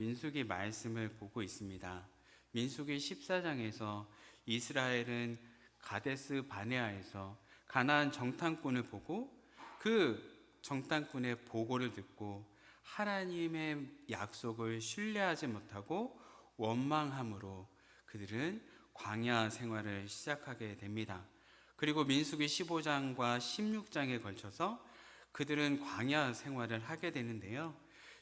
민수기 말씀을 보고 있습니다. 민수기 14장에서 이스라엘은 가데스 바네아에서 가나안 정탐꾼을 보고 그 정탐꾼의 보고를 듣고 하나님의 약속을 신뢰하지 못하고 원망함으로 그들은 광야 생활을 시작하게 됩니다. 그리고 민수기 15장과 16장에 걸쳐서 그들은 광야 생활을 하게 되는데요.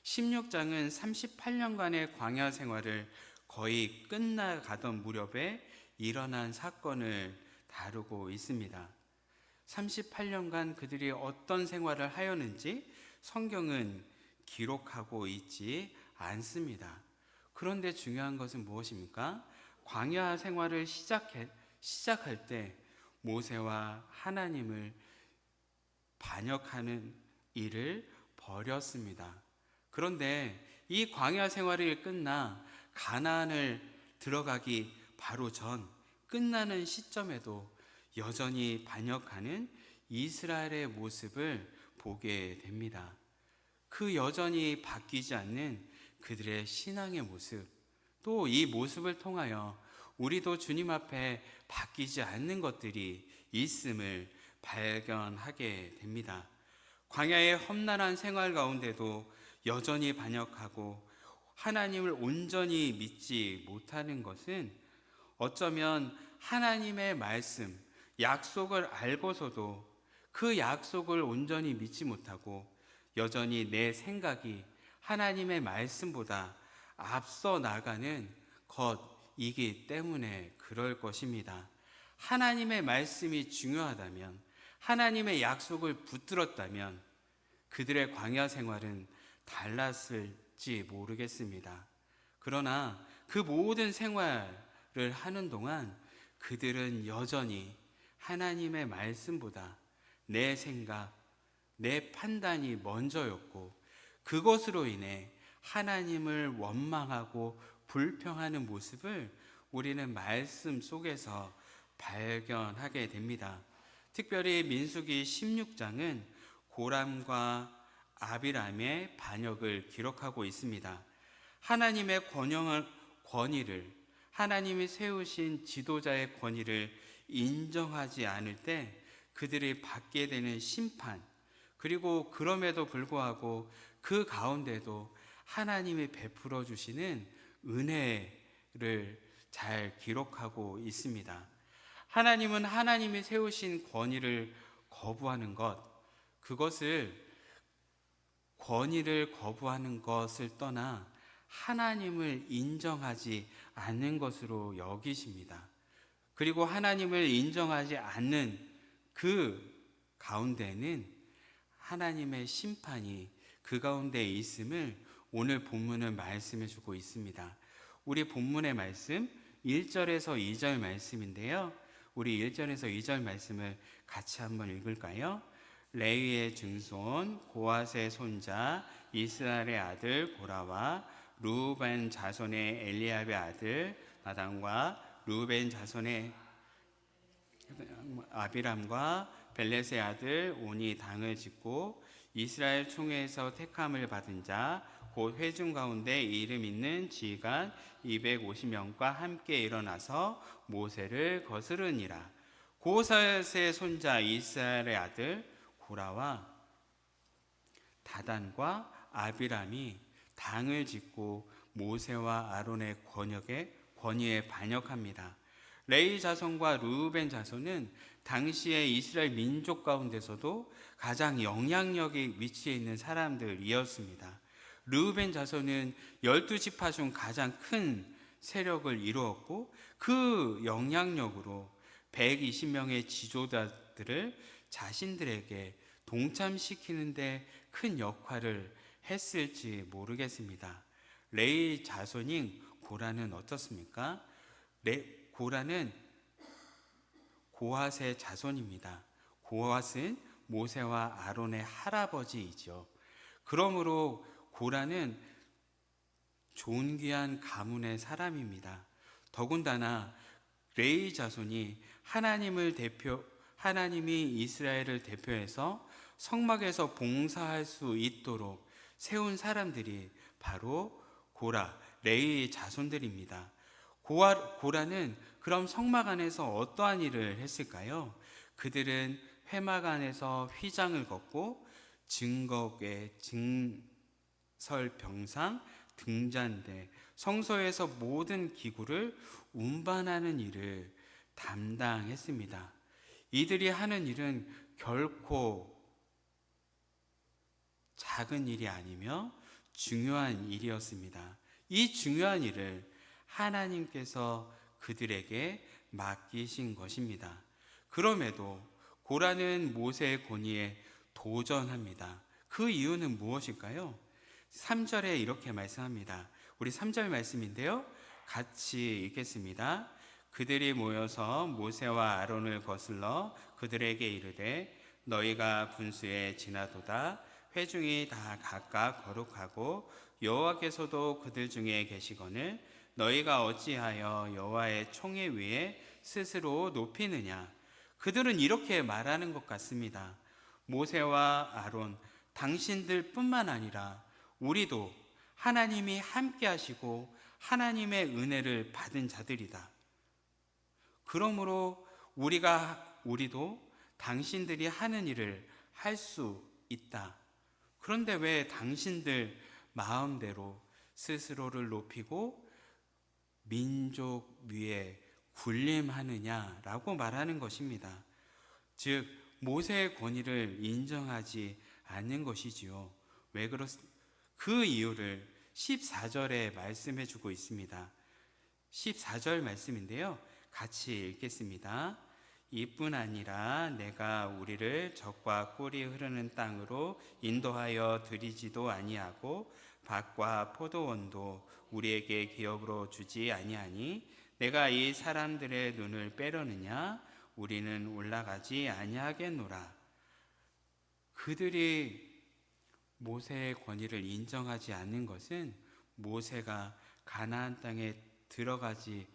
16장은 38년간의 광야 생활을 거의 끝나가던 무렵에 일어난 사건을 다루고 있습니다. 38년간 그들이 어떤 생활을 하였는지 성경은 기록하고 있지 않습니다. 그런데 중요한 것은 무엇입니까? 광야 생활을 시작할 때 모세와 하나님을 반역하는 일을 벌였습니다. 그런데 이 광야 생활이 끝나 가나안을 들어가기 바로 전 끝나는 시점에도 여전히 반역하는 이스라엘의 모습을 보게 됩니다. 그 여전히 바뀌지 않는 그들의 신앙의 모습, 또 이 모습을 통하여 우리도 주님 앞에 바뀌지 않는 것들이 있음을 발견하게 됩니다. 광야의 험난한 생활 가운데도 여전히 반역하고 하나님을 온전히 믿지 못하는 것은 어쩌면 하나님의 말씀, 약속을 알고서도 그 약속을 온전히 믿지 못하고 여전히 내 생각이 하나님의 말씀보다 앞서 나가는 것이기 때문에 그럴 것입니다. 하나님의 말씀이 중요하다면, 하나님의 약속을 붙들었다면 그들의 광야 생활은 달랐을지 모르겠습니다. 그러나 그 모든 생활을 하는 동안 그들은 여전히 하나님의 말씀보다 내 생각, 내 판단이 먼저였고 그것으로 인해 하나님을 원망하고 불평하는 모습을 우리는 말씀 속에서 발견하게 됩니다. 특별히 민수기 16장은 고람과 아비람의 반역을 기록하고 있습니다. 하나님의 권위를, 하나님이 세우신 지도자의 권위를 인정하지 않을 때 그들이 받게 되는 심판, 그리고 그럼에도 불구하고 그 가운데도 하나님이 베풀어 주시는 은혜를 잘 기록하고 있습니다. 하나님은 하나님이 세우신 권위를 거부하는 것, 권위를 거부하는 것을 떠나 하나님을 인정하지 않는 것으로 여기십니다. 그리고 하나님을 인정하지 않는 그 가운데는 하나님의 심판이 그 가운데 있음을 오늘 본문은 말씀해 주고 있습니다. 우리 본문의 말씀 1절에서 2절 말씀인데요. 우리 1절에서 2절 말씀을 같이 한번 읽을까요? 레위의 증손 고핫의 손자 이스라엘의 아들 고라와 르우벤 자손의 엘리압의 아들 나단과 르우벤 자손의 아비람과 벨렛의 아들 온이 당을 짓고 이스라엘 총회에서 택함을 받은 자 곧 회중 가운데 이름 있는 지휘관 250명과 함께 일어나서 모세를 거스르니라. 고핫의 손자 이스라엘의 아들 고라와 다단과 아비람이 당을 짓고 모세와 아론의 권위에 반역합니다. 레위 자손과 르우벤 자손은 당시의 이스라엘 민족 가운데서도 가장 영향력이 위치해 있는 사람들이었습니다. 르우벤 자손은 12지파 중 가장 큰 세력을 이루었고 그 영향력으로 120명의 지도자들을 자신들에게 동참시키는데 큰 역할을 했을지 모르겠습니다. 레위 자손인 고라는 어떻습니까? 고라는 고핫의 자손입니다. 고핫은 모세와 아론의 할아버지이죠. 그러므로 고라는 존귀한 가문의 사람입니다. 더군다나 레위 자손이 하나님이 이스라엘을 대표해서 성막에서 봉사할 수 있도록 세운 사람들이 바로 고라, 레위의 자손들입니다. 고라는 그럼 성막 안에서 어떠한 일을 했을까요? 그들은 회막 안에서 휘장을 걷고 증거궤, 증설병상, 등잔대, 성소에서 모든 기구를 운반하는 일을 담당했습니다. 이들이 하는 일은 결코 작은 일이 아니며 중요한 일이었습니다. 이 중요한 일을 하나님께서 그들에게 맡기신 것입니다. 그럼에도 고라는 모세의 권위에 도전합니다. 그 이유는 무엇일까요? 3절에 이렇게 말씀합니다. 우리 3절 말씀인데요, 같이 읽겠습니다. 그들이 모여서 모세와 아론을 거슬러 그들에게 이르되 너희가 분수에 지나도다. 회중이 다 각각 거룩하고 여호와께서도 그들 중에 계시거늘 너희가 어찌하여 여호와의 총회 위에 스스로 높이느냐. 그들은 이렇게 말하는 것 같습니다. 모세와 아론, 당신들 뿐만 아니라 우리도 하나님이 함께 하시고 하나님의 은혜를 받은 자들이다. 그러므로 우리도 당신들이 하는 일을 할 수 있다. 그런데 왜 당신들 마음대로 스스로를 높이고 민족 위에 군림하느냐라고 말하는 것입니다. 즉 모세의 권위를 인정하지 않는 것이지요. 왜 그 이유를 14절에 말씀해 주고 있습니다. 14절 말씀인데요, 같이 읽겠습니다. 이뿐 아니라 내가 우리를 적과 꿀이 흐르는 땅으로 인도하여 들이지도 아니하고 밭과 포도원도 우리에게 기업으로 주지 아니하니 내가 이 사람들의 눈을 빼려느냐. 우리는 올라가지 아니하겠노라. 그들이 모세의 권위를 인정하지 않는 것은 모세가 가나안 땅에 들어가지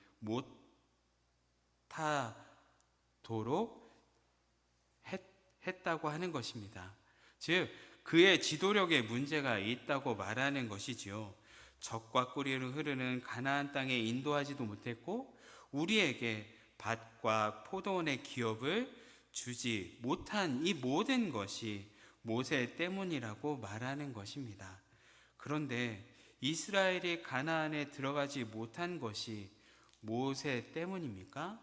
못하도록 했다고 하는 것입니다. 즉 그의 지도력에 문제가 있다고 말하는 것이지요. 적과 꿀이 흐르는 가나안 땅에 인도하지도 못했고 우리에게 밭과 포도원의 기업을 주지 못한 이 모든 것이 모세 때문이라고 말하는 것입니다. 그런데 이스라엘이 가나안에 들어가지 못한 것이 모세 때문입니까?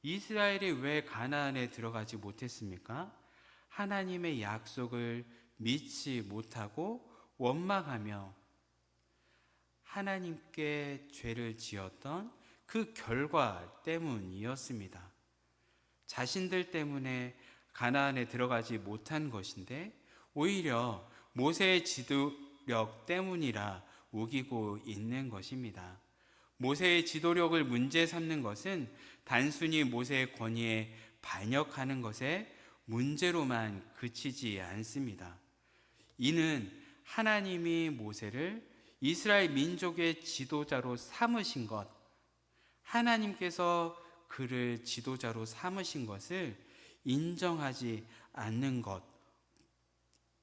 이스라엘이 왜 가나안에 들어가지 못했습니까? 하나님의 약속을 믿지 못하고 원망하며 하나님께 죄를 지었던 그 결과 때문이었습니다. 자신들 때문에 가나안에 들어가지 못한 것인데 오히려 모세의 지도력 때문이라 우기고 있는 것입니다. 모세의 지도력을 문제 삼는 것은 단순히 모세의 권위에 반역하는 것에 문제로만 그치지 않습니다. 이는 하나님이 모세를 이스라엘 민족의 지도자로 삼으신 것, 하나님께서 그를 지도자로 삼으신 것을 인정하지 않는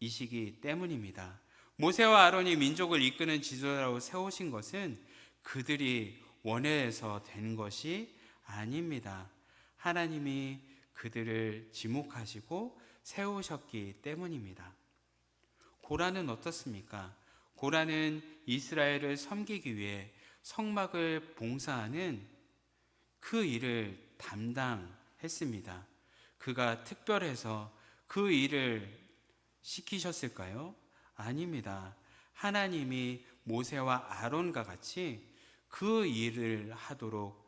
것이시기 때문입니다. 모세와 아론이 민족을 이끄는 지도자로 세우신 것은 그들이 원해서 된 것이 아닙니다. 하나님이 그들을 지목하시고 세우셨기 때문입니다. 고라는 어떻습니까? 고라는 이스라엘을 섬기기 위해 성막을 봉사하는 그 일을 담당했습니다. 그가 특별해서 그 일을 시키셨을까요? 아닙니다. 하나님이 모세와 아론과 같이 그 일을 하도록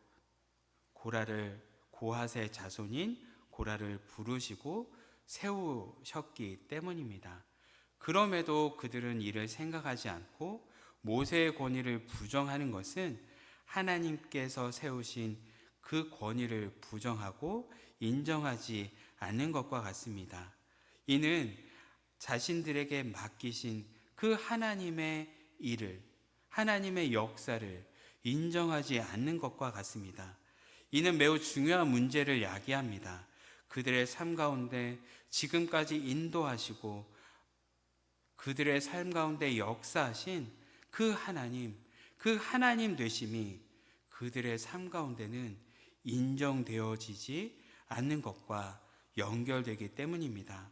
고핫의 자손인 고라를 부르시고 세우셨기 때문입니다. 그럼에도 그들은 이를 생각하지 않고 모세의 권위를 부정하는 것은 하나님께서 세우신 그 권위를 부정하고 인정하지 않는 것과 같습니다. 이는 자신들에게 맡기신 그 하나님의 일을, 하나님의 역사를 인정하지 않는 것과 같습니다. 이는 매우 중요한 문제를 야기합니다. 그들의 삶 가운데 지금까지 인도하시고 그들의 삶 가운데 역사하신 그 하나님 되심이 그들의 삶 가운데는 인정되어지지 않는 것과 연결되기 때문입니다.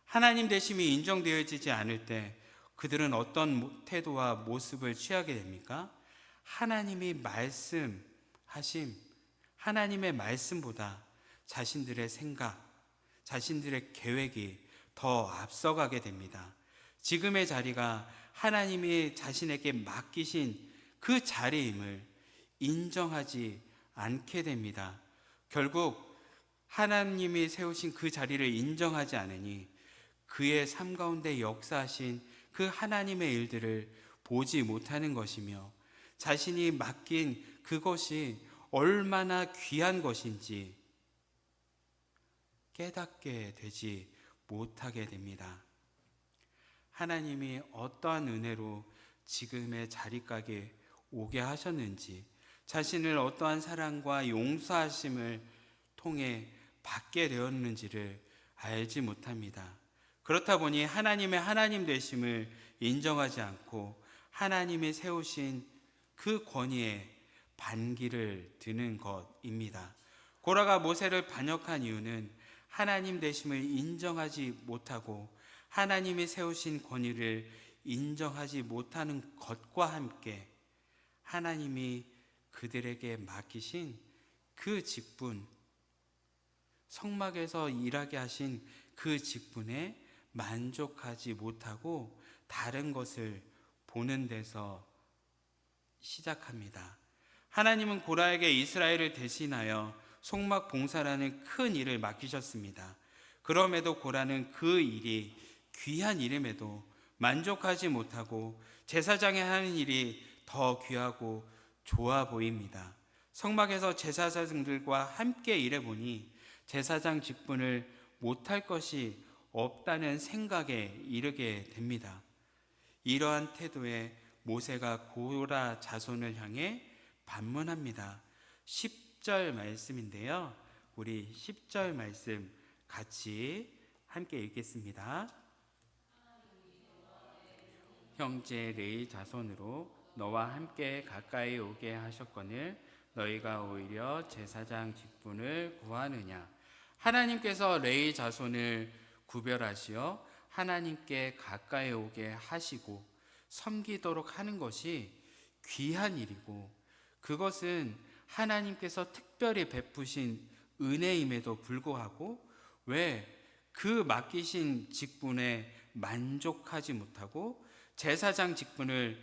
하나님 되심이 인정되어지지 않을 때 그들은 어떤 태도와 모습을 취하게 됩니까? 하나님이 말씀하심, 하나님의 말씀보다 자신들의 생각, 자신들의 계획이 더 앞서가게 됩니다. 지금의 자리가 하나님이 자신에게 맡기신 그 자리임을 인정하지 않게 됩니다. 결국 하나님이 세우신 그 자리를 인정하지 않으니 그의 삶 가운데 역사하신 그 하나님의 일들을 보지 못하는 것이며 자신이 맡긴 그것이 얼마나 귀한 것인지 깨닫게 되지 못하게 됩니다. 하나님이 어떠한 은혜로 지금의 자리까지 오게 하셨는지, 자신을 어떠한 사랑과 용서하심을 통해 받게 되었는지를 알지 못합니다. 그렇다 보니 하나님의 하나님 되심을 인정하지 않고 하나님이 세우신 그 권위에 반기를 드는 것입니다. 고라가 모세를 반역한 이유는 하나님 되심을 인정하지 못하고 하나님이 세우신 권위를 인정하지 못하는 것과 함께 하나님이 그들에게 맡기신 그 직분, 성막에서 일하게 하신 그 직분에 만족하지 못하고 다른 것을 보는 데서 시작합니다. 하나님은 고라에게 이스라엘을 대신하여 성막 봉사라는 큰 일을 맡기셨습니다. 그럼에도 고라는 그 일이 귀한 일임에도 만족하지 못하고 제사장이 하는 일이 더 귀하고 좋아 보입니다. 성막에서 제사장들과 함께 일해보니 제사장 직분을 못할 것이 없다는 생각에 이르게 됩니다. 이러한 태도에 모세가 고라 자손을 향해 반문합니다. 10절 말씀인데요. 우리 10절 말씀 같이 함께 읽겠습니다. 형제 레위 자손으로 너와 함께 가까이 오게 하셨거늘 너희가 오히려 제사장 직분을 구하느냐. 하나님께서 레위 자손을 구별하시어 하나님께 가까이 오게 하시고 섬기도록 하는 것이 귀한 일이고 그것은 하나님께서 특별히 베푸신 은혜임에도 불구하고 왜 그 맡기신 직분에 만족하지 못하고 제사장 직분을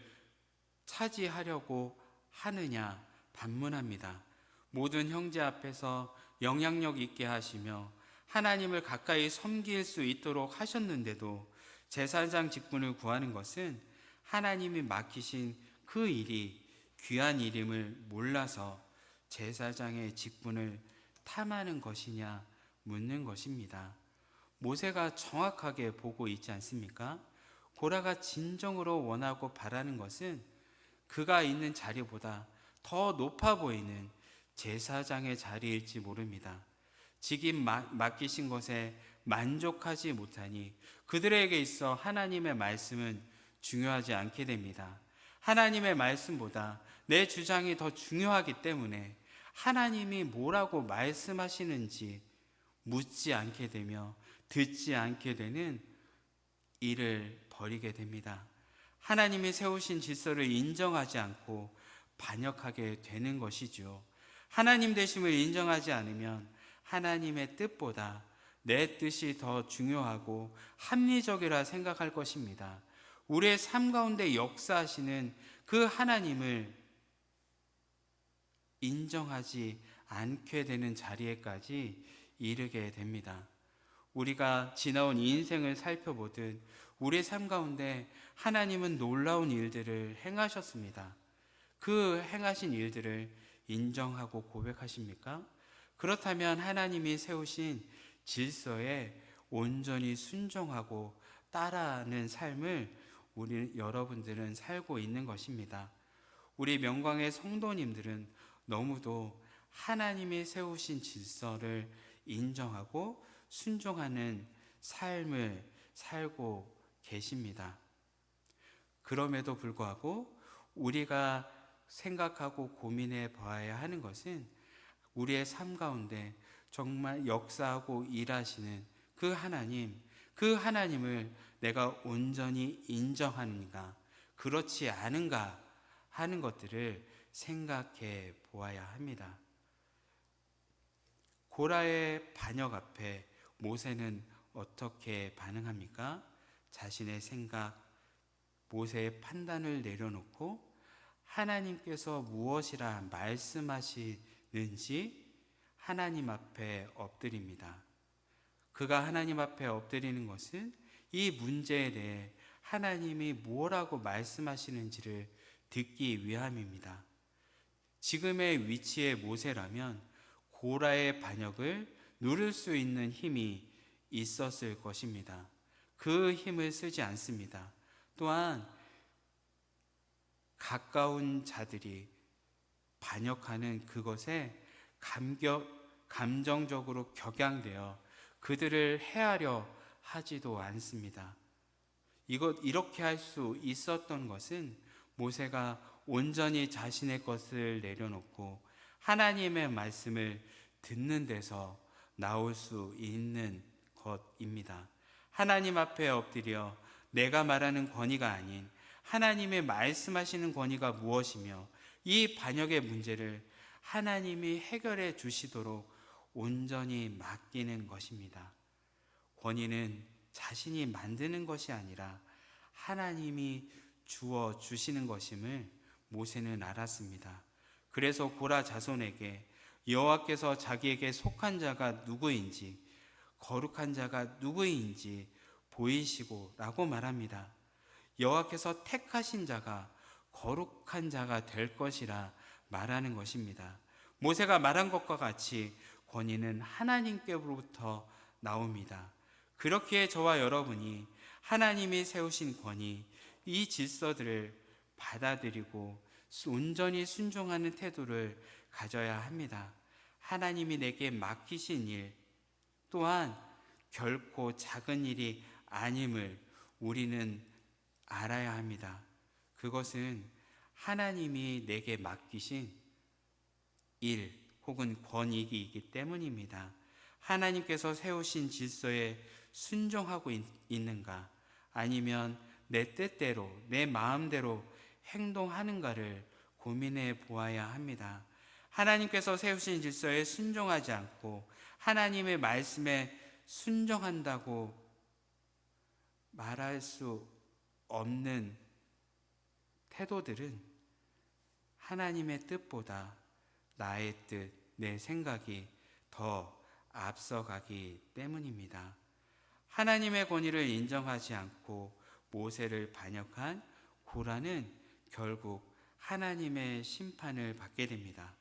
차지하려고 하느냐 반문합니다. 모든 형제 앞에서 영향력 있게 하시며 하나님을 가까이 섬길 수 있도록 하셨는데도 제사장 직분을 구하는 것은 하나님이 맡기신 그 일이 귀한 일임을 몰라서 제사장의 직분을 탐하는 것이냐 묻는 것입니다. 모세가 정확하게 보고 있지 않습니까? 고라가 진정으로 원하고 바라는 것은 그가 있는 자리보다 더 높아 보이는 제사장의 자리일지 모릅니다. 직임 맡기신 것에 만족하지 못하니 그들에게 있어 하나님의 말씀은 중요하지 않게 됩니다. 하나님의 말씀보다 내 주장이 더 중요하기 때문에 하나님이 뭐라고 말씀하시는지 묻지 않게 되며 듣지 않게 되는 일을 벌이게 됩니다. 하나님이 세우신 질서를 인정하지 않고 반역하게 되는 것이죠. 하나님 되심을 인정하지 않으면 하나님의 뜻보다 내 뜻이 더 중요하고 합리적이라 생각할 것입니다. 우리의 삶 가운데 역사하시는 그 하나님을 인정하지 않게 되는 자리에까지 이르게 됩니다. 우리가 지나온 인생을 살펴보듯 우리의 삶 가운데 하나님은 놀라운 일들을 행하셨습니다. 그 행하신 일들을 인정하고 고백하십니까? 그렇다면 하나님이 세우신 질서에 온전히 순종하고 따라하는 삶을 여러분들은 살고 있는 것입니다. 우리 명광의 성도님들은 너무도 하나님이 세우신 질서를 인정하고 순종하는 삶을 살고 계십니다. 그럼에도 불구하고 우리가 생각하고 고민해 봐야 하는 것은 우리의 삶 가운데 정말 역사하고 일하시는 그 하나님을 내가 온전히 인정하는가, 그렇지 않은가 하는 것들을 생각해 보아야 합니다. 고라의 반역 앞에 모세는 어떻게 반응합니까? 자신의 생각, 모세의 판단을 내려놓고 하나님께서 무엇이라 말씀하시는지 하나님 앞에 엎드립니다. 그가 하나님 앞에 엎드리는 것은 이 문제에 대해 하나님이 뭐라고 말씀하시는지를 듣기 위함입니다. 지금의 위치의 모세라면 고라의 반역을 누를 수 있는 힘이 있었을 것입니다. 그 힘을 쓰지 않습니다. 또한 가까운 자들이 반역하는 그것에 감정적으로 격양되어 그들을 해하려 하지도 않습니다. 이렇게 할 수 있었던 것은 모세가 온전히 자신의 것을 내려놓고 하나님의 말씀을 듣는 데서 나올 수 있는 것입니다. 하나님 앞에 엎드려 내가 말하는 권위가 아닌 하나님의 말씀하시는 권위가 무엇이며 이 반역의 문제를 하나님이 해결해 주시도록 온전히 맡기는 것입니다. 권위는 자신이 만드는 것이 아니라 하나님이 주어 주시는 것임을 모세는 알았습니다. 그래서 고라 자손에게 여호와께서 자기에게 속한 자가 누구인지, 거룩한 자가 누구인지 보이시고 라고 말합니다. 여호와께서 택하신 자가 거룩한 자가 될 것이라 말하는 것입니다. 모세가 말한 것과 같이 권위는 하나님께로부터 나옵니다. 그렇기에 저와 여러분이 하나님이 세우신 권위, 이 질서들을 받아들이고 온전히 순종하는 태도를 가져야 합니다. 하나님이 내게 맡기신 일 또한 결코 작은 일이 아님을 우리는 알아야 합니다. 그것은 하나님이 내게 맡기신 일 혹은 권위이기 때문입니다. 하나님께서 세우신 질서에 순종하고 있는가, 아니면 내 뜻대로 내 마음대로 행동하는가를 고민해 보아야 합니다. 하나님께서 세우신 질서에 순종하지 않고 하나님의 말씀에 순종한다고 말할 수 없는 태도들은 하나님의 뜻보다 나의 뜻, 내 생각이 더 앞서가기 때문입니다. 하나님의 권위를 인정하지 않고 모세를 반역한 고라는 결국 하나님의 심판을 받게 됩니다.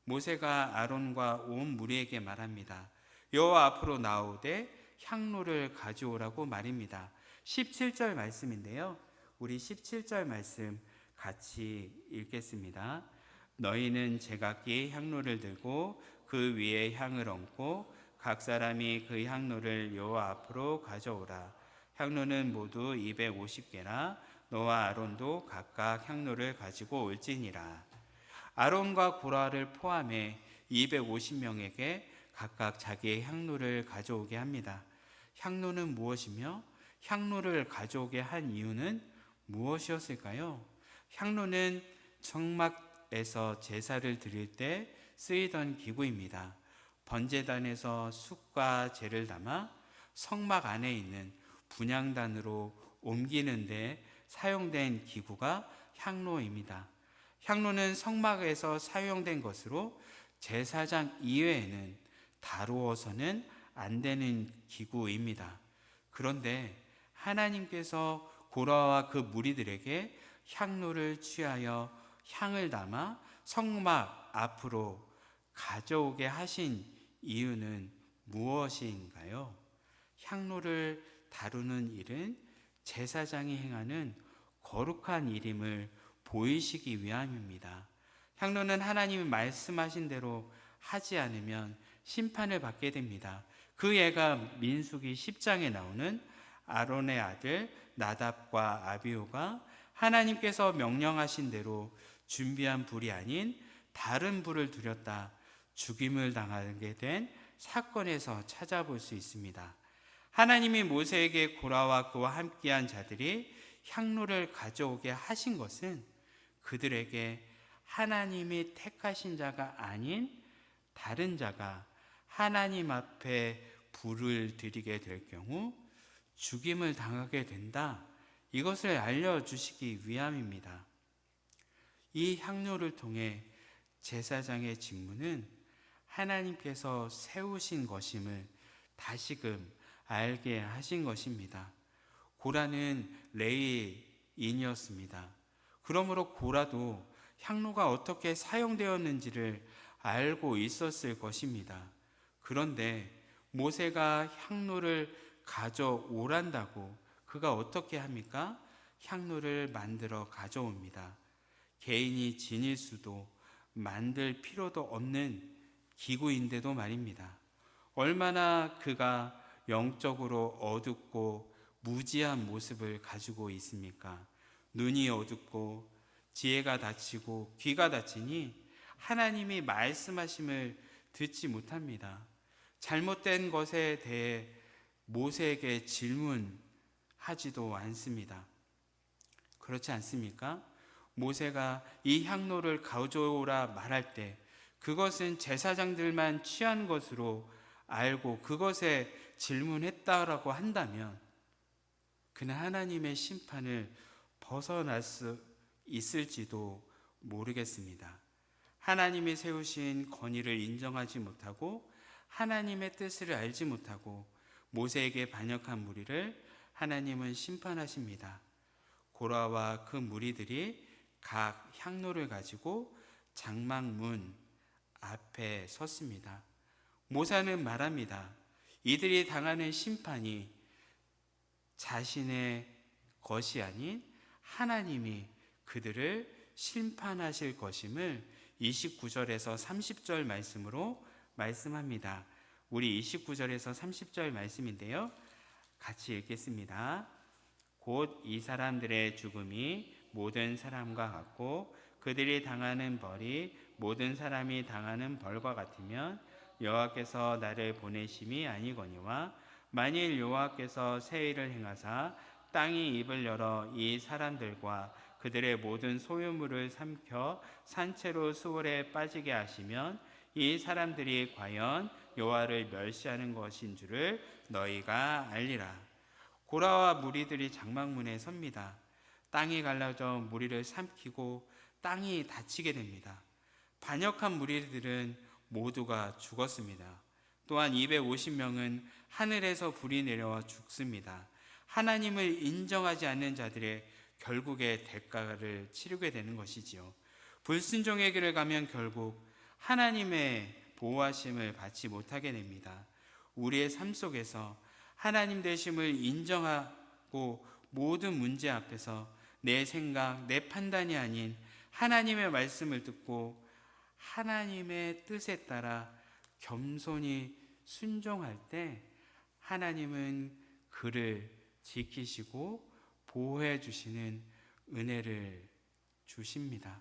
모세가 아론과 온 무리에게 말합니다. 여호와 앞으로 나오되 향로를 가져오라고 말입니다. 17절 말씀인데요. 우리 17절 말씀 같이 읽겠습니다. 너희는 제각기 향로를 들고 그 위에 향을 얹고 각 사람이 그 향로를 여호와 앞으로 가져오라. 향로는 모두 250개라 너와 아론도 각각 향로를 가지고 올지니라. 아론과 고라를 포함해 250명에게 각각 자기의 향로를 가져오게 합니다. 향로는 무엇이며 향로를 가져오게 한 이유는 무엇이었을까요? 향로는 성막에서 제사를 드릴 때 쓰이던 기구입니다. 번제단에서 숫과 재를 담아 성막 안에 있는 분향단으로 옮기는 데 사용된 기구가 향로입니다. 향로는 성막에서 사용된 것으로 제사장 이외에는 다루어서는 안 되는 기구입니다. 그런데 하나님께서 고라와 그 무리들에게 향로를 취하여 향을 담아 성막 앞으로 가져오게 하신 이유는 무엇인가요? 향로를 다루는 일은 제사장이 행하는 거룩한 일임을 보이시기 위함입니다. 향로는 하나님이 말씀하신 대로 하지 않으면 심판을 받게 됩니다. 그 예가 민수기 10장에 나오는 아론의 아들 나답과 아비후가 하나님께서 명령하신 대로 준비한 불이 아닌 다른 불을 들였다 죽임을 당하게 된 사건에서 찾아볼 수 있습니다. 하나님이 모세에게 고라와 그와 함께한 자들이 향로를 가져오게 하신 것은 그들에게 하나님이 택하신 자가 아닌 다른 자가 하나님 앞에 불을 드리게 될 경우 죽임을 당하게 된다, 이것을 알려주시기 위함입니다. 이 향로를 통해 제사장의 직무는 하나님께서 세우신 것임을 다시금 알게 하신 것입니다. 고라는 레위인이었습니다. 그러므로 고라도 향로가 어떻게 사용되었는지를 알고 있었을 것입니다. 그런데 모세가 향로를 가져오란다고 그가 어떻게 합니까? 향로를 만들어 가져옵니다. 개인이 지닐 수도 만들 필요도 없는 기구인데도 말입니다. 얼마나 그가 영적으로 어둡고 무지한 모습을 가지고 있습니까? 눈이 어둡고 지혜가 닫히고 귀가 닫히니 하나님이 말씀하심을 듣지 못합니다. 잘못된 것에 대해 모세에게 질문하지도 않습니다. 그렇지 않습니까? 모세가 이 향로를 가져오라 말할 때 그것은 제사장들만 취한 것으로 알고 그것에 질문했다라고 한다면 그는 하나님의 심판을 벗어날 수 있을지도 모르겠습니다. 하나님이 세우신 권위를 인정하지 못하고 하나님의 뜻을 알지 못하고 모세에게 반역한 무리를 하나님은 심판하십니다. 고라와 그 무리들이 각 향로를 가지고 장막문 앞에 섰습니다. 모세는 말합니다. 이들이 당하는 심판이 자신의 것이 아닌 하나님이 그들을 심판하실 것임을 29절에서 30절 말씀으로 말씀합니다. 우리 29절에서 30절 말씀인데요, 같이 읽겠습니다. 곧 이 사람들의 죽음이 모든 사람과 같고 그들이 당하는 벌이 모든 사람이 당하는 벌과 같으면 여호와께서 나를 보내심이 아니거니와 만일 여호와께서 새 일을 행하사 땅이 입을 열어 이 사람들과 그들의 모든 소유물을 삼켜 산채로 수월에 빠지게 하시면 이 사람들이 과연 여호와를 멸시하는 것인 줄을 너희가 알리라. 고라와 무리들이 장막문에 섭니다. 땅이 갈라져 무리를 삼키고 땅이 닫히게 됩니다. 반역한 무리들은 모두가 죽었습니다. 또한 250명은 하늘에서 불이 내려와 죽습니다. 하나님을 인정하지 않는 자들의 결국의 대가를 치르게 되는 것이지요. 불순종의 길을 가면 결국 하나님의 보호하심을 받지 못하게 됩니다. 우리의 삶 속에서 하나님 되심을 인정하고 모든 문제 앞에서 내 생각, 내 판단이 아닌 하나님의 말씀을 듣고 하나님의 뜻에 따라 겸손히 순종할 때 하나님은 그를 지키시고 보호해 주시는 은혜를 주십니다.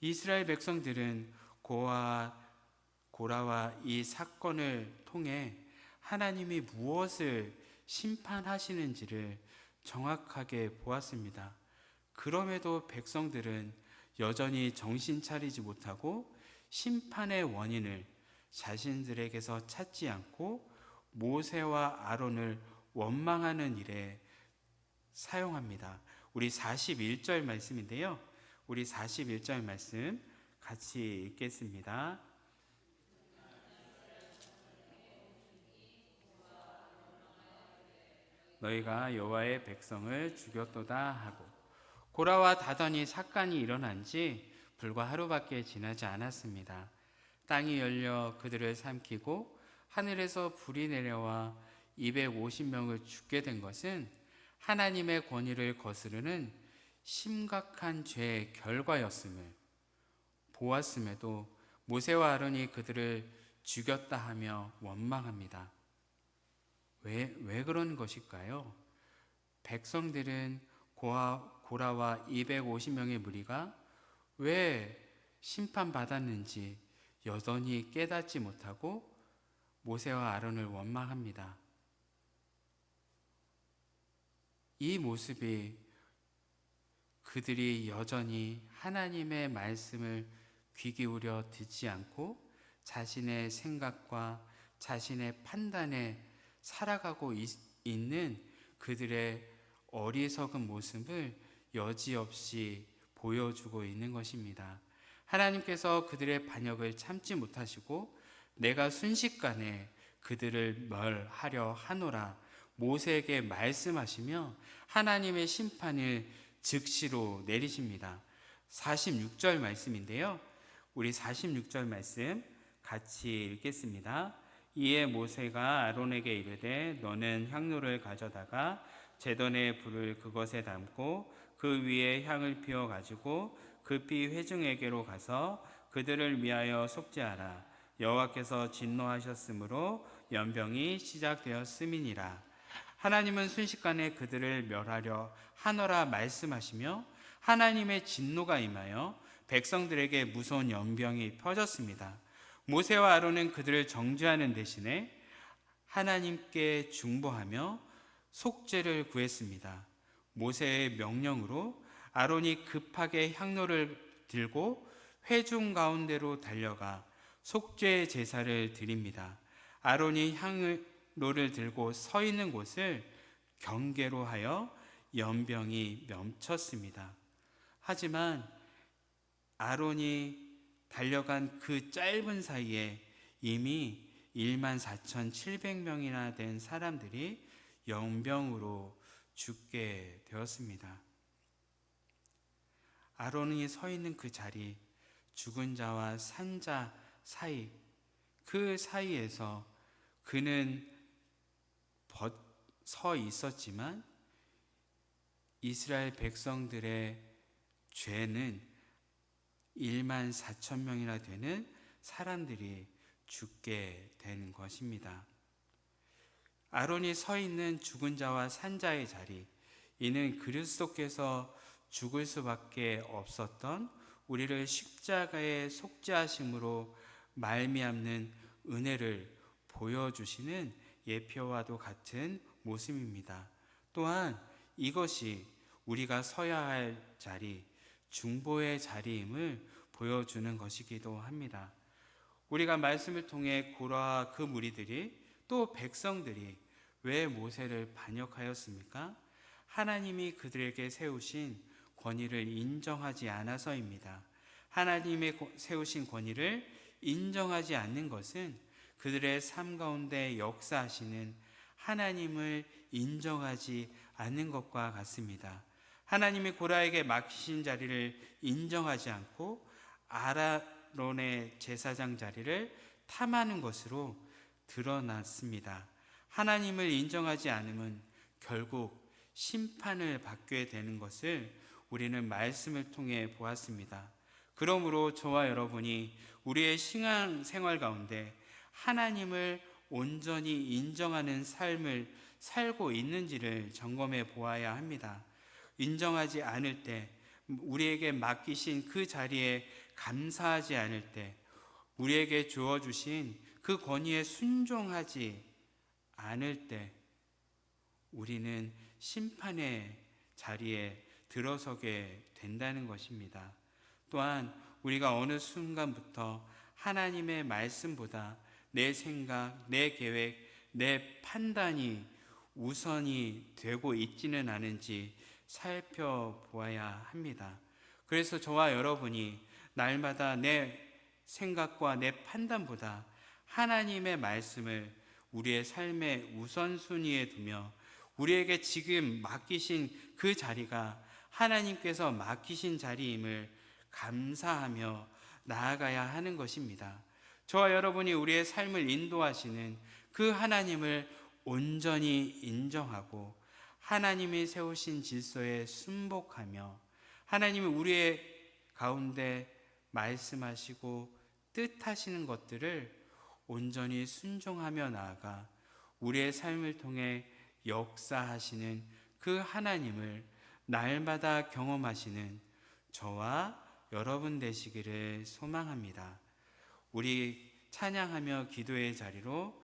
이스라엘 백성들은 고라와 이 사건을 통해 하나님이 무엇을 심판하시는지를 정확하게 보았습니다. 그럼에도 백성들은 여전히 정신 차리지 못하고 심판의 원인을 자신들에게서 찾지 않고 모세와 아론을 원망하는 일에 사용합니다. 우리 41절 말씀인데요. 우리 41절 말씀 같이 읽겠습니다. 너희가 여호와의 백성을 죽였도다 하고 고라와 다던이 사건이 일어난 지 불과 하루밖에 지나지 않았습니다. 땅이 열려 그들을 삼키고 하늘에서 불이 내려와 250명을 죽게 된 것은 하나님의 권위를 거스르는 심각한 죄의 결과였음을 보았음에도 모세와 아론이 그들을 죽였다 하며 원망합니다. 왜 그런 것일까요? 백성들은 고라와 250명의 무리가 왜 심판받았는지 여전히 깨닫지 못하고 모세와 아론을 원망합니다. 이 모습이 그들이 여전히 하나님의 말씀을 귀 기울여 듣지 않고 자신의 생각과 자신의 판단에 살아가고 있는 그들의 어리석은 모습을 여지없이 보여주고 있는 것입니다. 하나님께서 그들의 반역을 참지 못하시고 내가 순식간에 그들을 멸하려 하노라 모세에게 말씀하시며 하나님의 심판을 즉시로 내리십니다. 46절 말씀인데요. 우리 46절 말씀 같이 읽겠습니다. 이에 모세가 아론에게 이르되 너는 향로를 가져다가 제단의 불을 그것에 담고 그 위에 향을 피워 가지고 급히 회중에게로 가서 그들을 위하여 속죄하라. 여호와께서 진노하셨으므로 연병이 시작되었음이니라. 하나님은 순식간에 그들을 멸하려 하노라 말씀하시며 하나님의 진노가 임하여 백성들에게 무서운 연병이 퍼졌습니다. 모세와 아론은 그들을 정죄하는 대신에 하나님께 중보하며 속죄를 구했습니다. 모세의 명령으로 아론이 급하게 향로를 들고 회중 가운데로 달려가 속죄 제사를 드립니다. 아론이 향로를 들고 서 있는 곳을 경계로 하여 연병이 멈췄습니다. 하지만 아론이 달려간 그 짧은 사이에 이미 14,700명이나 된 사람들이 연병으로 죽게 되었습니다. 아론이 서 있는 그 자리, 죽은 자와 산 자 사이, 그 사이에서 그는 서 있었지만 이스라엘 백성들의 죄는 14,000명이나 되는 사람들이 죽게 된 것입니다. 아론이 서 있는 죽은 자와 산 자의 자리, 이는 그리스도께서 죽을 수밖에 없었던 우리를 십자가에 속죄하심으로 말미암는 은혜를 보여주시는 예표와도 같은 모습입니다. 또한 이것이 우리가 서야 할 자리, 중보의 자리임을 보여주는 것이기도 합니다. 우리가 말씀을 통해 고라와 그 무리들이 또 백성들이 왜 모세를 반역하였습니까? 하나님이 그들에게 세우신 권위를 인정하지 않아서입니다. 하나님의 세우신 권위를 인정하지 않는 것은 그들의 삶 가운데 역사하시는 하나님을 인정하지 않는 것과 같습니다. 하나님이 고라에게 맡기신 자리를 인정하지 않고 아론의 제사장 자리를 탐하는 것으로 드러났습니다. 하나님을 인정하지 않으면 결국 심판을 받게 되는 것을 우리는 말씀을 통해 보았습니다. 그러므로 저와 여러분이 우리의 신앙 생활 가운데 하나님을 온전히 인정하는 삶을 살고 있는지를 점검해 보아야 합니다. 인정하지 않을 때, 우리에게 맡기신 그 자리에 감사하지 않을 때, 우리에게 주어주신 그 권위에 순종하지 않을 때, 우리는 심판의 자리에 들어서게 된다는 것입니다. 또한 우리가 어느 순간부터 하나님의 말씀보다 내 생각, 내 계획, 내 판단이 우선이 되고 있지는 않은지 살펴보아야 합니다. 그래서 저와 여러분이 날마다 내 생각과 내 판단보다 하나님의 말씀을 우리의 삶의 우선순위에 두며 우리에게 지금 맡기신 그 자리가 하나님께서 맡기신 자리임을 감사하며 나아가야 하는 것입니다. 저와 여러분이 우리의 삶을 인도하시는 그 하나님을 온전히 인정하고 하나님이 세우신 질서에 순복하며 하나님이 우리의 가운데 말씀하시고 뜻하시는 것들을 온전히 순종하며 나아가 우리의 삶을 통해 역사하시는 그 하나님을 날마다 경험하시는 저와 여러분 되시기를 소망합니다. 우리 찬양하며 기도의 자리로